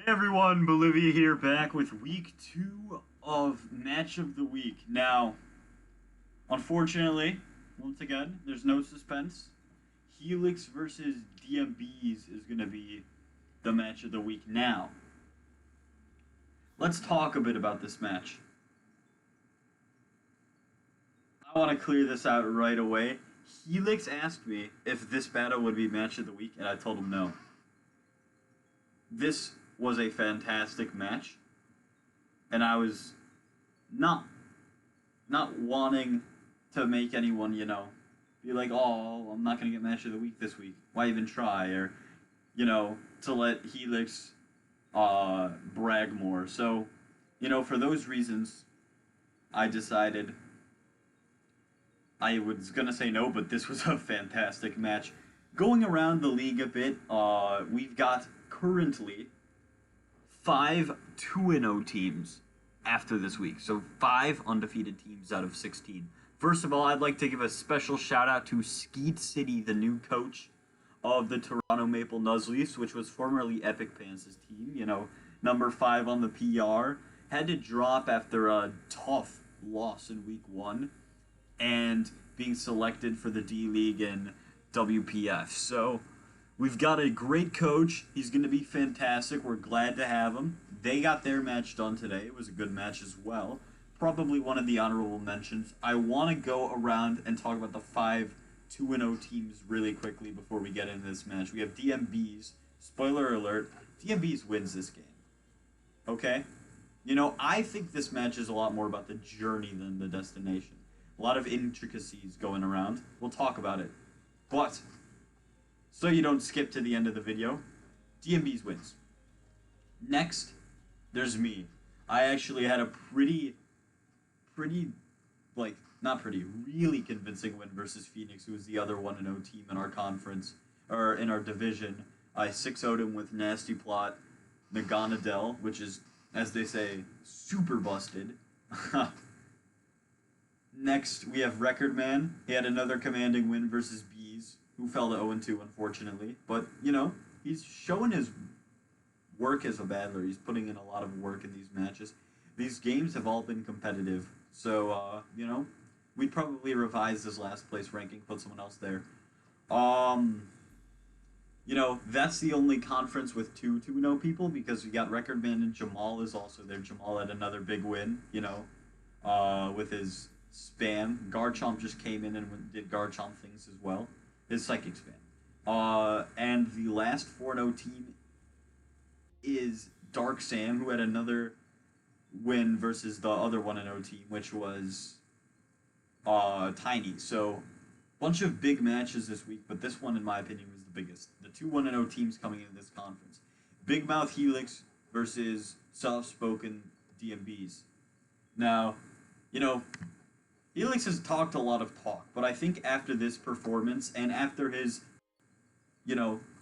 Hey everyone, Bolivia here, back with week 2 of Match of the Week. Now, unfortunately, once again, there's no suspense. Helix versus DM Beeez is going to be the Match of the Week. Now, let's talk a bit about this match. I want to clear this out right away. Helix asked me if this battle would be Match of the Week, and I told him no. This was a fantastic match, and I was not wanting to make anyone, be like, oh, I'm not gonna get Match of the Week this week. Why even try? Or, to let Helix brag more. So, for those reasons, I decided I was gonna say no, but this was a fantastic match. Going around the league a bit, we've got currently 5 2-0 teams after this week. So 5 undefeated teams out of 16. First of all, I'd like to give a special shout out to Skeet City, the new coach of the Toronto Maple Nuzleafs, which was formerly Epic Pants' team. Number 5 on the PR. Had to drop after a tough loss in week 1 and being selected for the D League and WPF. So we've got a great coach. He's going to be fantastic. We're glad to have him. They got their match done today. It was a good match as well. Probably one of the honorable mentions. I want to go around and talk about the 5 2-0 teams really quickly before we get into this match. We have DM Beeez. Spoiler alert, DM Beeez wins this game. Okay? I think this match is a lot more about the journey than the destination. A lot of intricacies going around. We'll talk about it. But so you don't skip to the end of the video, DM Beeez wins. Next, there's me. I actually had a really convincing win versus Phoenix, who was the other 1-0 team in our conference, or in our division. I 6-0'd him with Nasty Plot, Naganadel, which is, as they say, super busted. Next, we have Record Man. He had another commanding win versus Beeez, who fell to 0-2, unfortunately. But, he's showing his work as a battler. He's putting in a lot of work in these matches. These games have all been competitive. So, we'd probably revise this last place ranking, put someone else there. That's the only conference with 2 2-0 people, because we got Record Man and Jamal is also there. Jamal had another big win, with his spam. Garchomp just came in and did Garchomp things as well. His psychic spam. And the last 4-0 team is Dark Sam, who had another win versus the other 1-0 team, which was Tiny. So, bunch of big matches this week, but this one, in my opinion, was the biggest. The 2 1-0 teams coming into this conference. Big Mouth Helix versus soft-spoken DM Beeez. Now, Helix has talked a lot of talk, but I think after this performance and after his,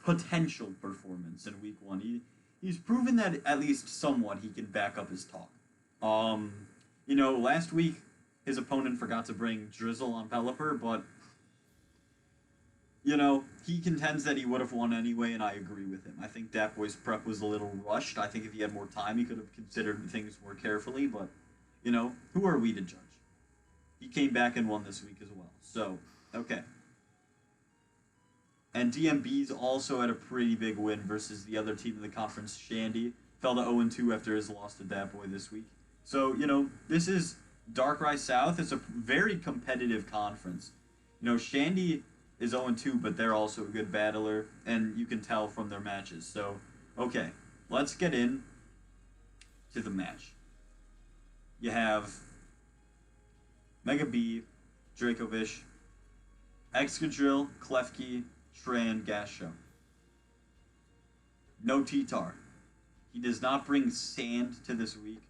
potential performance in week 1, he's proven that at least somewhat he can back up his talk. Last week his opponent forgot to bring Drizzle on Pelipper, but he contends that he would have won anyway, and I agree with him. I think Dat Boy's prep was a little rushed. I think if he had more time, he could have considered things more carefully, but, who are we to judge? He came back and won this week as well. So, okay. And DM Beeez also had a pretty big win versus the other team in the conference, Shandy. Fell to 0-2 after his loss to Dat Boy this week. So, this is Darkrai South. It's a very competitive conference. Shandy is 0-2, but they're also a good battler, and you can tell from their matches. So, okay, let's get in to the match. You have Mega B, Dracovish, Excadrill, Klefki, Tran, Gasho. No T-Tar. He does not bring Sand to this week.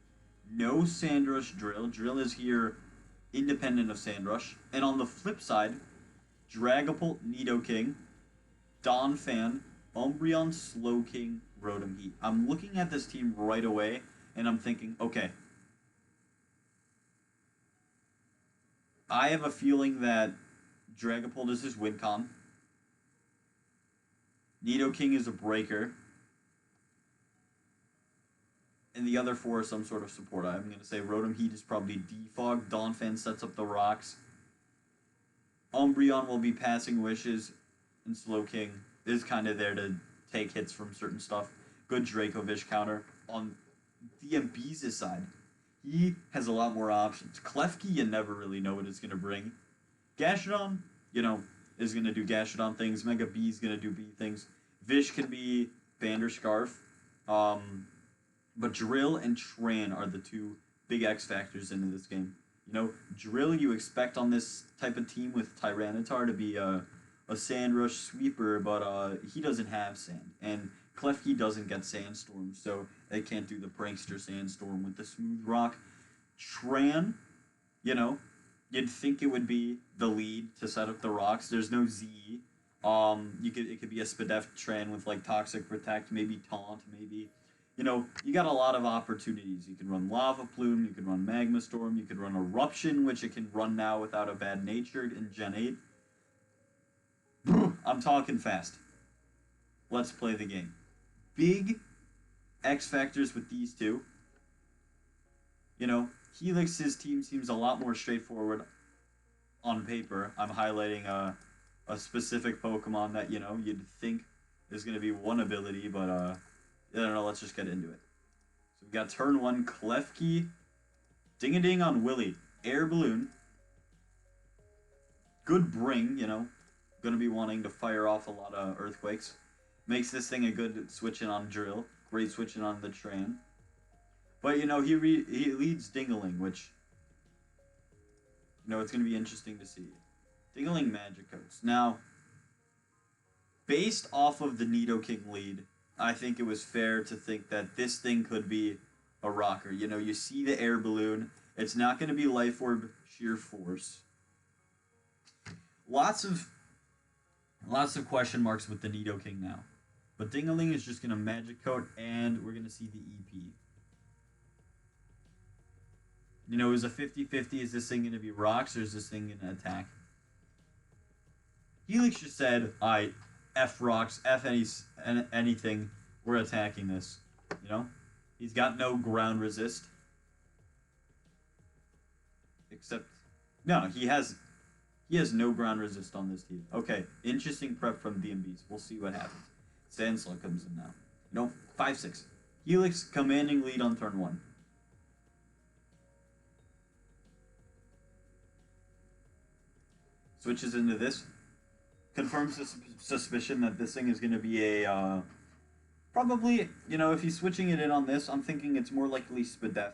No Sandrush Drill. Drill is here independent of Sandrush. And on the flip side, Dragapult, Nidoking, Donphan, Umbreon, Slowking, Rotom Heat. I'm looking at this team right away, and I'm thinking, okay, I have a feeling that Dragapult is his win con. Nidoking is a breaker. and the other 4 are some sort of support. I'm going to say Rotom Heat is probably Defog. Donphan sets up the rocks. Umbreon will be passing wishes, and Slowking is kind of there to take hits from certain stuff. Good Dracovish counter. On DM Beeez' side, he has a lot more options. Klefki, you never really know what it's going to bring. Gastrodon, you know, is going to do Gastrodon things. Mega B is going to do B things. Vish can be Vanderscarf. But Drill and Tran are the 2 big X factors into this game. You know, Drill you expect on this type of team with Tyranitar to be a Sand Rush sweeper, but he doesn't have sand. And Klefki doesn't get Sandstorm, so they can't do the Prankster Sandstorm with the Smooth Rock. Tran, you know, you'd think it would be the lead to set up the rocks. There's no Z. It could be a Spadef Tran with like Toxic Protect, maybe Taunt, maybe. You know, you got a lot of opportunities. You can run Lava Plume, you can run Magma Storm, you can run Eruption, which it can run now without a bad nature in Gen 8. I'm talking fast. Let's play the game. Big X factors with these 2. You know, Helix's team seems a lot more straightforward on paper. I'm highlighting a specific Pokemon that, you know, you'd think is going to be one ability, but I don't know, let's just get into it. So we got turn 1, Klefki, Ding-a-Ding on Willy, Air Balloon, good Bring, you know, going to be wanting to fire off a lot of Earthquakes. Makes this thing a good switch-in on Drill, great switch-in on the Tran. But, you know, he leads Dingaling, which, you know, it's going to be interesting to see. Dingaling Magic Coats. Now, based off of the Nidoking lead, I think it was fair to think that this thing could be a rocker. You know, you see the Air Balloon. It's not going to be Life Orb, Sheer Force. Lots of question marks with the Nidoking now. But Dingaling is just going to Magic Coat, and we're going to see the EP. You know, is a 50-50, is this thing going to be rocks, or is this thing going to attack? Helix just said, alright, F rocks, F anything, we're attacking this. You know? He's got no ground resist. Except, no, he has no ground resist on this team. Okay, interesting prep from DM Beeez. We'll see what happens. Sandslug comes in now. You know, 5-6. Helix commanding lead on turn 1. Switches into this. Confirms the suspicion that this thing is going to be a, probably, you know, if he's switching it in on this, I'm thinking it's more likely Spadef.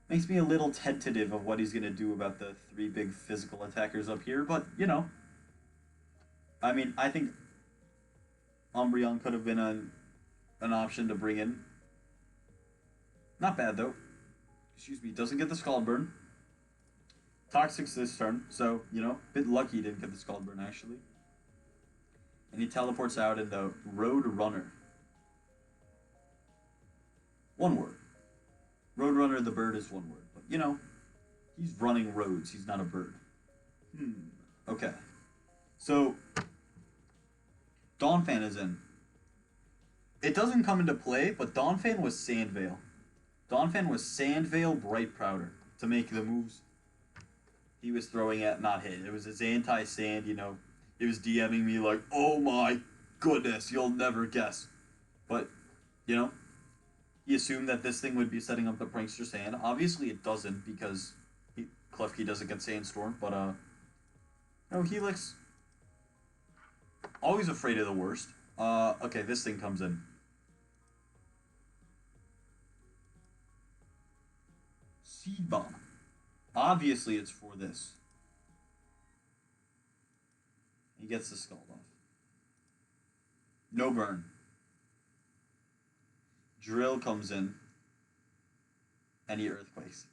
Makes me a little tentative of what he's going to do about the 3 big physical attackers up here, but, you know. I mean, I think Umbreon could have been an option to bring in. Not bad, though. Excuse me, doesn't get the Scald Burn. Toxic's this turn, so, you know, a bit lucky he didn't get the Scald Burn, actually. And he teleports out in the Road Runner. 1 word. Road Runner, the bird, is 1 word. But, you know, he's running roads. He's not a bird. Okay. So, Donphan is in. It doesn't come into play, but Donphan was Sandveil. Donphan was Sandveil Bright Powder to make the moves he was throwing at not hit. It was his anti-sand, you know. He was DMing me like, oh my goodness, you'll never guess. But, you know, he assumed that this thing would be setting up the Prankster Sand. Obviously it doesn't because Klefki doesn't get Sandstorm, but, no, Helix, always afraid of the worst. Okay, this thing comes in. Seed Bomb. Obviously it's for this. He gets the Scald off. No burn. Drill comes in. And he Earthquakes.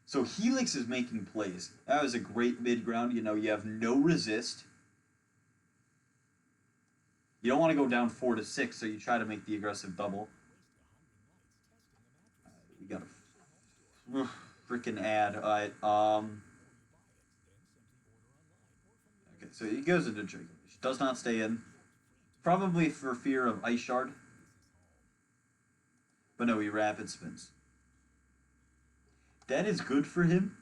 So Helix is making plays. That was a great mid-ground. You know, you have no resist. You don't want to go down 4-6, so you try to make the aggressive double. We got a freaking ad. Alright, okay, so he goes into Dracovish. Does not stay in. Probably for fear of Ice Shard. But no, he rapid spins. That is good for him.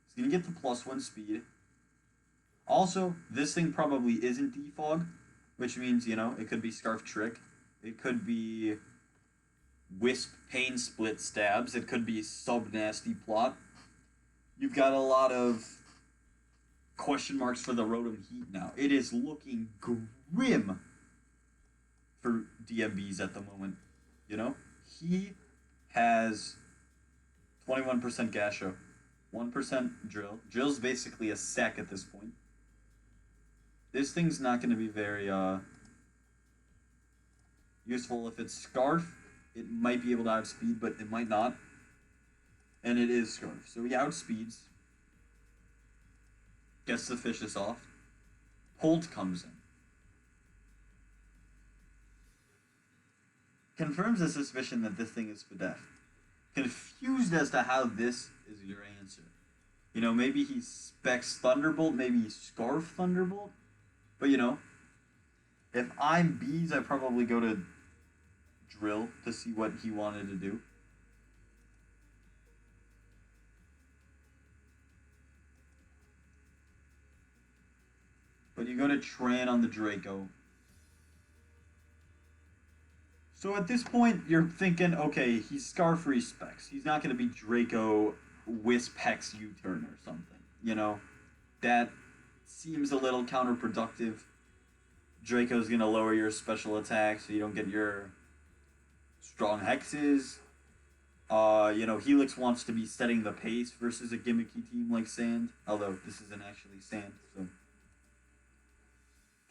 He's going to get the +1 speed. Also, this thing probably isn't defog, which means, you know, it could be Scarf Trick. It could be Wisp Pain Split Stabs. It could be Sub Nasty Plot. You've got a lot of question marks for the Rotom Heat now. It is looking grim for DM Beeez at the moment. You know? He has 21% Gasho, 1% Drill. Drill's basically a sack at this point. This thing's not going to be very useful. If it's Scarf, it might be able to outspeed, but it might not. And it is Scarf. So he outspeeds. Gets the Vicious off. Holt comes in. Confirms the suspicion that this thing is Spadef. Confused as to how this is your answer. You know, maybe he specs Thunderbolt, maybe he Scarf Thunderbolt. But, you know, if I'm Beeez, I probably go to Drill to see what he wanted to do. But you go to Tran on the Draco. So at this point, you're thinking, okay, he's Scarf Specs. He's not going to be Draco Wisp Hex U-turn or something. You know, that seems a little counterproductive. Draco's going to lower your special attack so you don't get your strong hexes. You know, Helix wants to be setting the pace versus a gimmicky team like Sand. Although, this isn't actually Sand, so...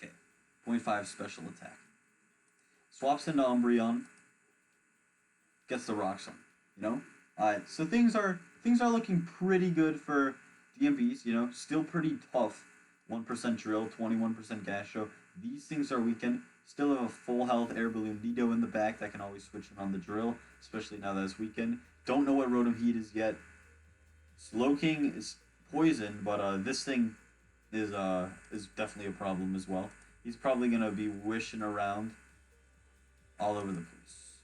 Okay, 0.5 special attack. Swaps into Umbreon. Gets the Rock Song, you know? Alright, so things are looking pretty good for DM Beeez, you know? Still pretty tough. 1% Drill, 21% Gasho. These things are weakened. Still have a full health Air Balloon Nido in the back that can always switch in on the Drill, especially now that it's weakened. Don't know what Rotom Heat is yet. Slowking is poison, but this thing is definitely a problem as well. He's probably gonna be wishing around all over the place.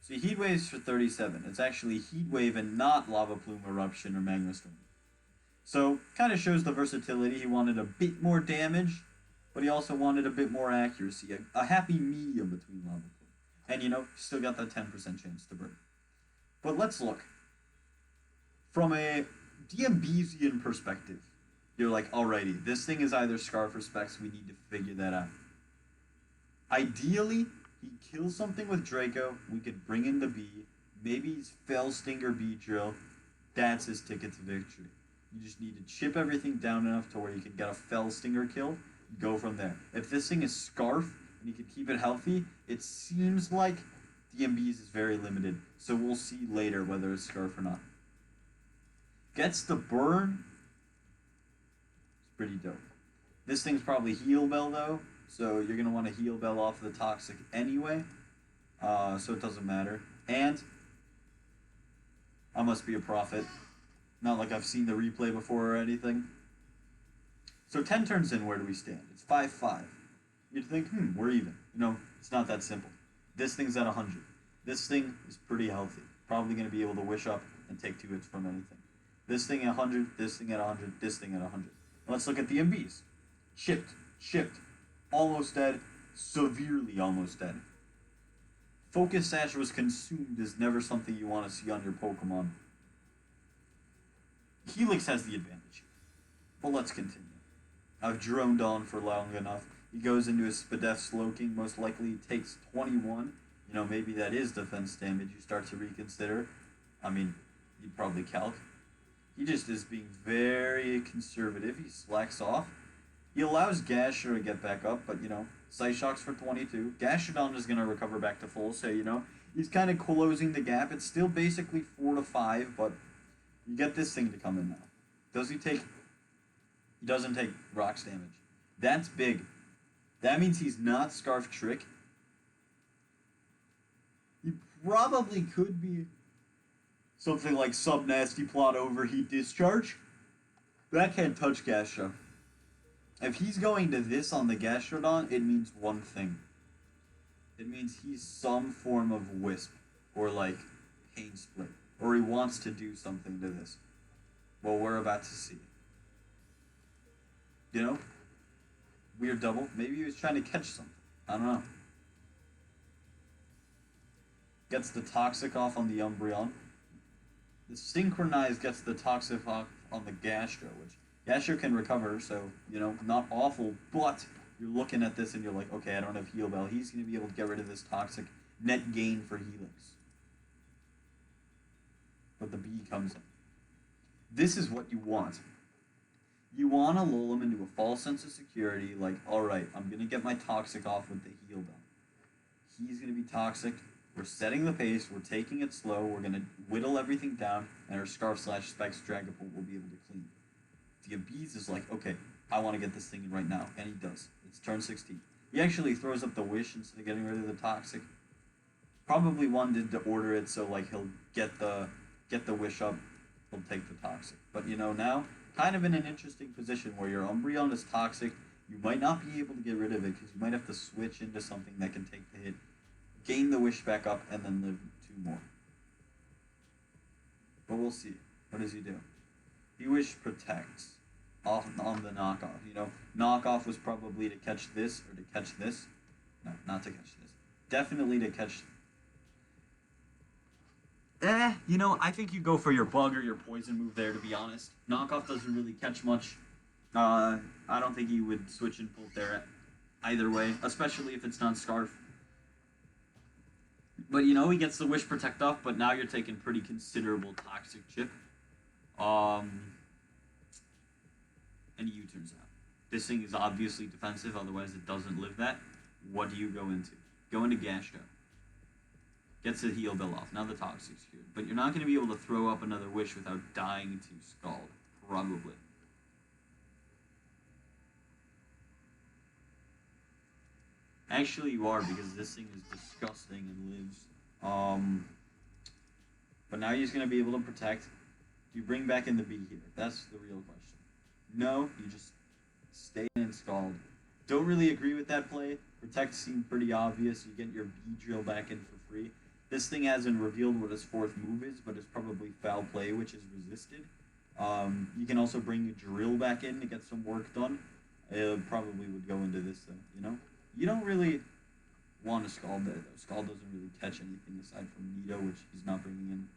See, Heat Wave's for 37. It's actually Heat Wave and not Lava Plume Eruption or Magma Storm. So, kind of shows the versatility. He wanted a bit more damage, but he also wanted a bit more accuracy. A happy medium between Lava Plume. And, you know, still got that 10% chance to burn. But let's look. From a DM Beeezian perspective, you're like, alrighty, this thing is either Scarf or Specs. We need to figure that out. Ideally, he kills something with Draco. We could bring in the Bee. Maybe he's Fell Stinger Bee Drill. That's his ticket to victory. You just need to chip everything down enough to where you can get a Fell Stinger kill. Go from there. If this thing is Scarf and you can keep it healthy, it seems like DM Beeez is very limited. So we'll see later whether it's Scarf or not. Gets the burn. It's pretty dope. This thing's probably Heal Bell though. So you're going to want to Heal Bell off the Toxic anyway. So it doesn't matter. And I must be a prophet. Not like I've seen the replay before or anything. So 10 turns in, where do we stand? It's 5-5. You'd think, we're even. You know, it's not that simple. This thing's at 100. This thing is pretty healthy. Probably going to be able to wish up and take 2 hits from anything. This thing at 100, this thing at 100, this thing at 100. Let's look at the MBs. Chipped. Almost dead. Severely almost dead. Focus Sash was consumed is never something you want to see on your Pokemon. Helix has the advantage. But let's continue. I've droned on for long enough. He goes into his Spadef Slowking, most likely takes 21. You know, maybe that is defense damage you start to reconsider. I mean, you'd probably calc. He just is being very conservative. He slacks off. He allows Gasher to get back up, but, you know, Psyshock's for 22. Gashadon is going to recover back to full, so, you know, he's kind of closing the gap. It's still basically 4-5, but you get this thing to come in now. Does he take... He doesn't take Rocks damage. That's big. That means he's not Scarf Trick. He probably could be something like Sub Nasty Plot Overheat Discharge. That can't touch Gasha. If he's going to this on the Gastrodon, it means one thing. It means he's some form of Wisp. or like Pain Split, or he wants to do something to this. Well, we're about to see. You know? Weird double. Maybe he was trying to catch something. I don't know. Gets the Toxic off on the Umbreon. The Synchronize gets the Toxic off on the Gastro, which Gastro can recover, so, you know, not awful, but you're looking at this and you're like, okay, I don't have Heal Bell. He's going to be able to get rid of this Toxic. Net gain for Helix. But the B comes in. This is what you want. You want to lull him into a false sense of security, like, alright, I'm going to get my Toxic off with the Heal Bell. He's going to be Toxic. We're setting the pace, we're taking it slow, we're going to whittle everything down, and our Scarf/Specs Dragapult will be able to clean. The Beeez is like, okay, I want to get this thing in right now, and he does. It's turn 16. He actually throws up the Wish instead of getting rid of the Toxic. Probably wanted to order it so like he'll get the Wish up, he'll take the Toxic. But you know, now, kind of in an interesting position where your Umbreon is Toxic, you might not be able to get rid of it because you might have to switch into something that can take the hit, gain the Wish back up, and then live 2 more. But we'll see. What does he do? He Wish protects off on the knockoff. You know, knockoff was probably to catch this or to catch this. No, not to catch this. Definitely to catch. You know, I think you go for your Bug or your Poison move there, to be honest. Knockoff doesn't really catch much. I don't think he would switch and pull there either way, especially if it's not Scarf. But, you know, he gets the Wish Protect off, but now you're taking pretty considerable Toxic Chip. And he U-turns out. This thing is obviously defensive, otherwise it doesn't live that. What do you go into? Go into Gastro. Gets the Heal Bell off. Now the Toxic's cured. But you're not going to be able to throw up another Wish without dying to Scald. Probably. Actually, you are, because this thing is disgusting and lives. But now he's going to be able to protect. Do you bring back in the B here? That's the real question. No, you just stay in Scald. Don't really agree with that play. Protect seemed pretty obvious. You get your B drill back in for free. This thing hasn't revealed what his 4th move is, but it's probably Foul Play, which is resisted. You can also bring your drill back in to get some work done. It probably would go into this, though, you know? You don't really want to Scald there, though. Scald doesn't really catch anything aside from Nido, which he's not bringing in.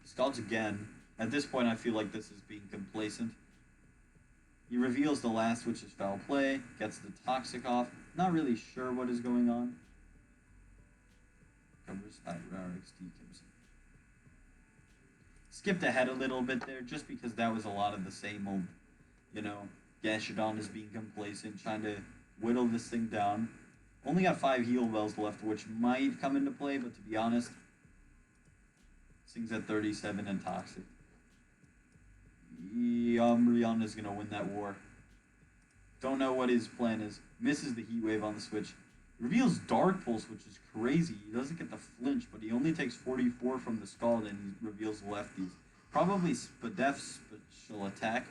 Scalds again. At this point, I feel like this is being complacent. He reveals the last, which is Foul Play, gets the Toxic off. Not really sure what is going on. Covers RXD comes in. Skipped ahead a little bit there, just because that was a lot of the same old, you know, Gastrodon is being complacent, trying to whittle this thing down. Only got 5 Heal Bells left, which might come into play, but to be honest, this thing's at 37 and Toxic. Umbreon is going to win that war. Don't know what his plan is. Misses the Heat Wave on the switch. Reveals Dark Pulse, which is crazy. He doesn't get the flinch, but he only takes 44 from the Scald, and he reveals lefties. Probably Spadef special attack.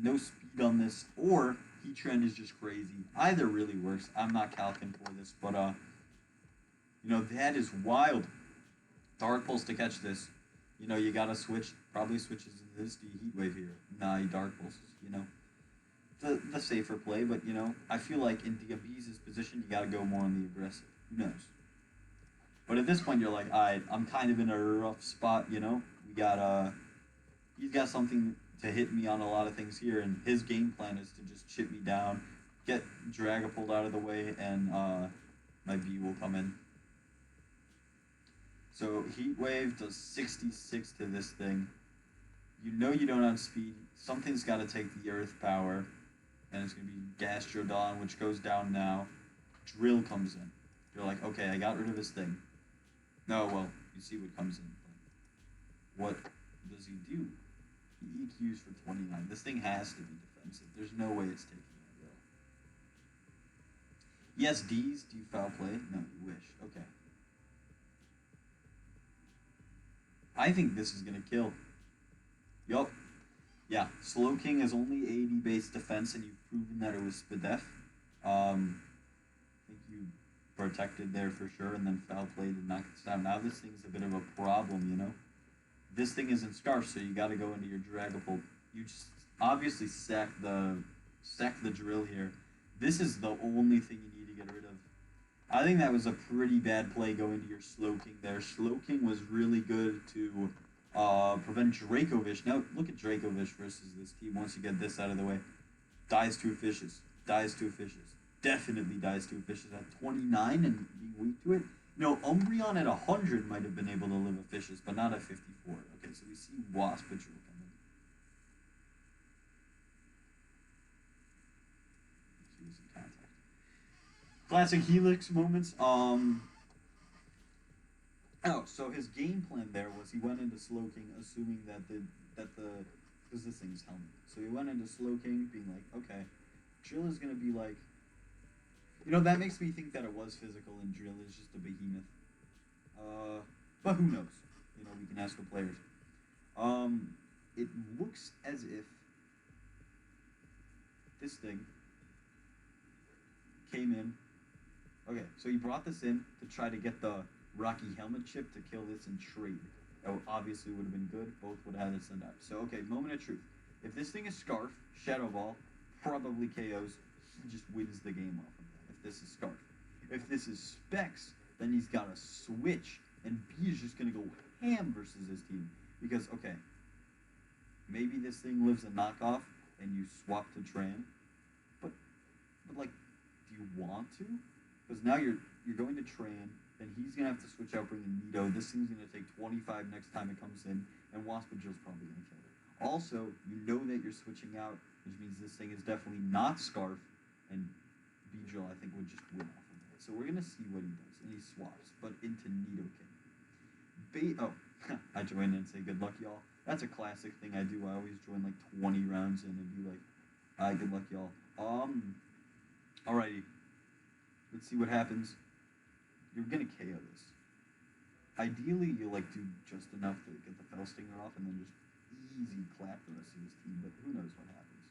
No speed on this, or Heatran is just crazy. Either really works. I'm not calcing for this, but, you know, that is wild. Dark Pulse to catch this. You know, you gotta switch. Probably switches into this. Do you Heat Wave here? Nah, he Dark Pulses, you know. The safer play, but, you know, I feel like in DM Beeez' position, you gotta go more on the aggressive. Who knows? But at this point, you're like, alright, I'm kind of in a rough spot, you know? We got, he's got something to hit me on a lot of things here, and his game plan is to just chip me down, get Dragapult out of the way, and, my B will come in. So, Heat Wave does 66 to this thing. You know you don't have speed. Something's got to take the Earth Power. And it's going to be Gastrodon, which goes down now. Drill comes in. You're like, okay, I got rid of his thing. No, well, you see what comes in. But what does he do? He EQs for 29. This thing has to be defensive. There's no way it's taking that row. Yes, D's. Do you Foul Play? No, you wish. Okay. I think this is going to kill. Yup. Yeah, Slow King is only 80 base defense, and you've proven that it was Spadef. I think you protected there for sure, and then foul played and knocked it down. Now this thing's a bit of a problem, you know? This thing isn't Scarf, so you gotta go into your Dragapult. You just obviously sack the drill here. This is the only thing you need to get rid of. I think that was a pretty bad play going to your Slowking there. Slowking was really good to prevent Dracovish. Now, look at Dracovish versus this team once you get this out of the way. Dies to Fishes. Dies to Fishes. Definitely dies to Fishes at 29 and being weak to it. You know, Umbreon at 100 might have been able to live a Fishes, but not at 54. Okay, so we see Wasp Patrol coming. Losing contact. Classic Helix moments. Oh, so his game plan there was he went into Slowking assuming that because this thing's helmet. So he went into Slowking being like, okay, Drill is gonna be like, you know, that makes me think that it was physical and Drill is just a behemoth. But who knows? You know, we can ask the players. It looks as if this thing came in. Okay, so he brought this in to try to get the Rocky Helmet chip to kill this and trade. That obviously would have been good. Both would have had it sent out. So, okay, moment of truth. If this thing is Scarf, Shadow Ball, probably KOs. He just wins the game off of that if this is Scarf. If this is Specs, then he's got to switch. And B is just going to go ham versus his team. Because, okay, maybe this thing lives a knockoff and you swap to Tran. But like, do you want to? Because now you're going to Tran. Then he's going to have to switch out, bringing Nido. This thing's going to take 25 next time it comes in, and Waspajill's probably going to kill it. Also, you know that you're switching out, which means this thing is definitely not Scarf, and Beedrill, I think, would just win off of that. So we're going to see what he does, and he swaps, but into Nidoking. I join in and say good luck, y'all. That's a classic thing I do. I always join like 20 rounds in and be like, good luck, y'all. Alrighty. Let's see what happens. You're gonna KO this. Ideally, you'll like do just enough to get the Fell Stinger off and then just easy clap the rest of his team, but who knows what happens.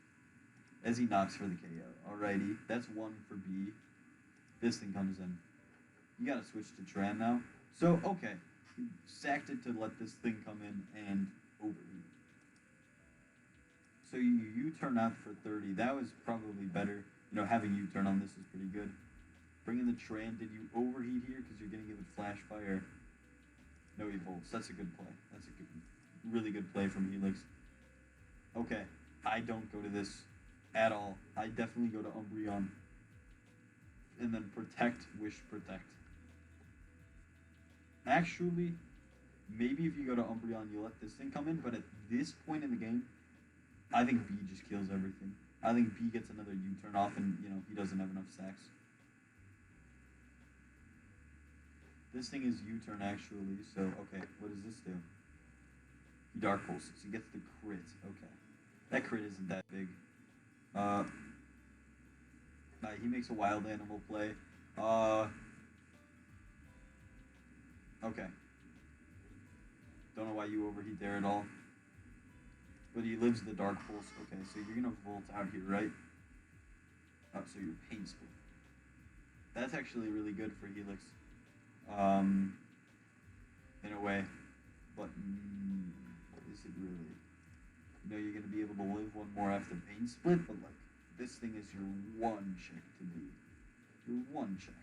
As he knocks for the KO. Alrighty, that's one for B. This thing comes in. You gotta switch to Tran now. So, okay. You sacked it to let this thing come in and overheat. So you U-turn out for 30. That was probably better. You know, having U-turn on this is pretty good. Bring in the Tran. Did you overheat here because you're going to give it Flash Fire? No, he bolts. That's a good play. That's a good, really good play from Helix. Okay, I don't go to this at all. I definitely go to Umbreon. And then Protect, Wish, Protect. Actually, maybe if you go to Umbreon, you let this thing come in, but at this point in the game, I think B just kills everything. I think B gets another U-turn off and, you know, he doesn't have enough sacks. This thing is U-turn actually, so, okay, what does this do? He Dark Pulses, he gets the crit, okay. That crit isn't that big. He makes a Wild Animal play. Okay. Don't know why you overheat there at all. But he lives the Dark Pulse. Okay, so you're gonna Volt out here, right? Oh, so you're Pain Split. That's actually really good for Helix. In a way. But, is it really? You know, you're gonna be able to live one more after Pain Split, but like, this thing is your one check to do. Your one check.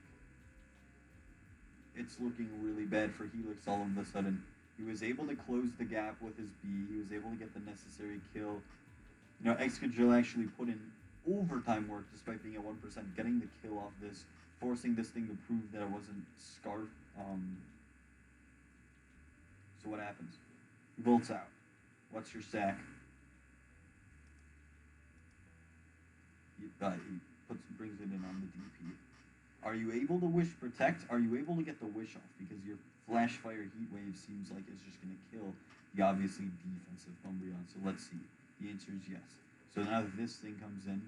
It's looking really bad for Helix all of a sudden. He was able to close the gap with his B. He was able to get the necessary kill. You know, Excadrill actually put in overtime work despite being at 1%, getting the kill off this, forcing this thing to prove that it wasn't Scarf. So what happens? He bolts out. What's your sack? He brings it in on the DP. Are you able to Wish Protect? Are you able to get the Wish off? Because your Flash Fire Heat Wave seems like it's just going to kill the obviously defensive Umbreon. So let's see. The answer is yes. So now that this thing comes in,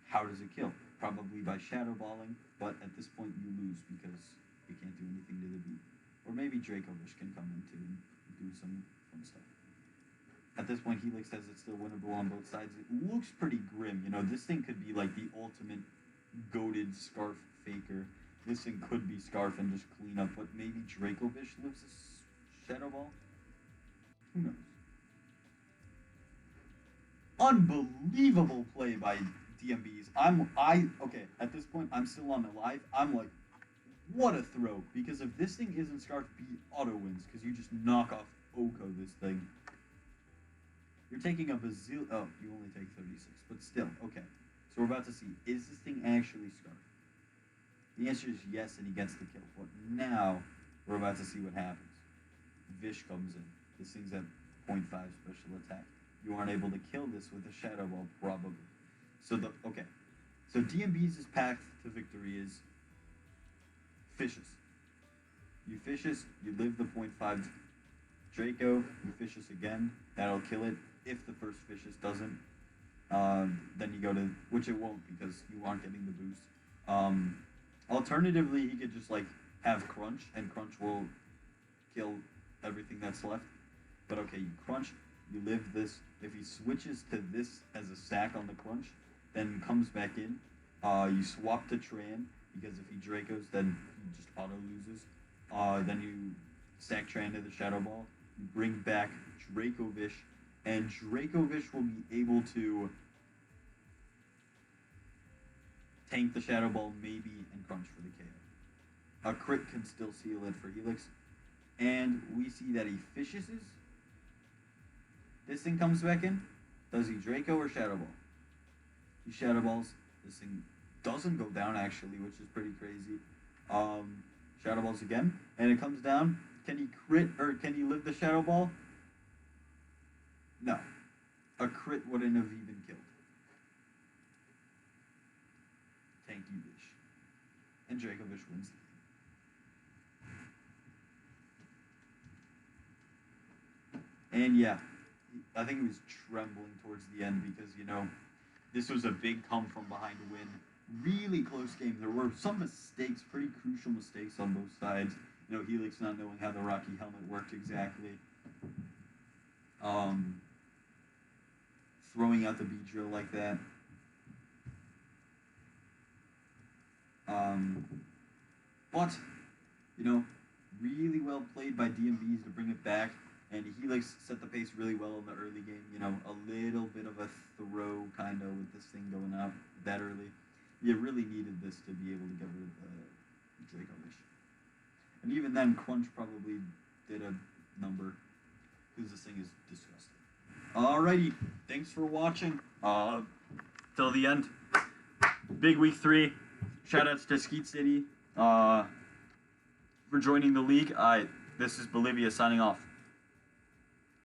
how does it kill? Probably by Shadow Balling, but at this point you lose because we can't do anything to the beat. Or maybe Dracovish can come in too and do some fun stuff. At this point, Helix says it's still winnable on both sides. It looks pretty grim. You know, this thing could be like the ultimate goated Scarf faker. this thing could be Scarf and just clean up, but maybe Dracovish lives a Shadow Ball? Who knows? Unbelievable play by DM Beeez. Okay, at this point, I'm still on the live. I'm like, what a throw. Because if this thing isn't Scarf, B auto wins, because you just knock off Oko this thing. You're taking a bazillion. Oh, you only take 36, but still, okay. So we're about to see, is this thing actually Scarf? The answer is yes, and he gets the kill. But now, we're about to see what happens. Vish comes in. This thing's at 0.5 special attack. You aren't able to kill this with a Shadow Ball, probably. So So DM Beeez' path to victory is Fishes. You Fishes, you live the 0.5 Draco, you Fishes again, that'll kill it. If the first Fishes doesn't, then you go to, which it won't because you aren't getting the boost. Alternatively, he could just like have Crunch, and Crunch will kill everything that's left. But okay, you Crunch, you live this. If he switches to this as a stack on the Crunch, then comes back in. You swap to Tran, because if he Dracos, then he just auto loses. Then you stack Tran to the Shadow Ball. You bring back Dracovish, and Dracovish will be able to tank the Shadow Ball maybe and Crunch for the KO. A crit can still seal it for Helix. And we see that he Fishes. This thing comes back in. Does he Draco or Shadow Ball? He Shadow Balls. This thing doesn't go down actually, which is pretty crazy. Shadow Balls again. And it comes down. Can he crit or can he live the Shadow Ball? No. A crit wouldn't have even killed. Thank you, Vish. And Dracovish wins the game. And yeah, I think he was trembling towards the end because, you know, this was a big come from behind win. Really close game. There were some mistakes, pretty crucial mistakes on both sides. You know, Helix not knowing how the Rocky helmet worked exactly. Throwing out the B-drill like that. But, you know, really well played by DM Beeez to bring it back. And Helix set the pace really well in the early game. You know, a little bit of a throw kind of with this thing going out that early. You really needed this to be able to get rid of the Dracovish. And even then, Crunch probably did a number because this thing is disgusting. Alrighty, thanks for watching. Till the end. Big week 3. Shoutouts to Skeet City for joining the league. This is Bolivia signing off.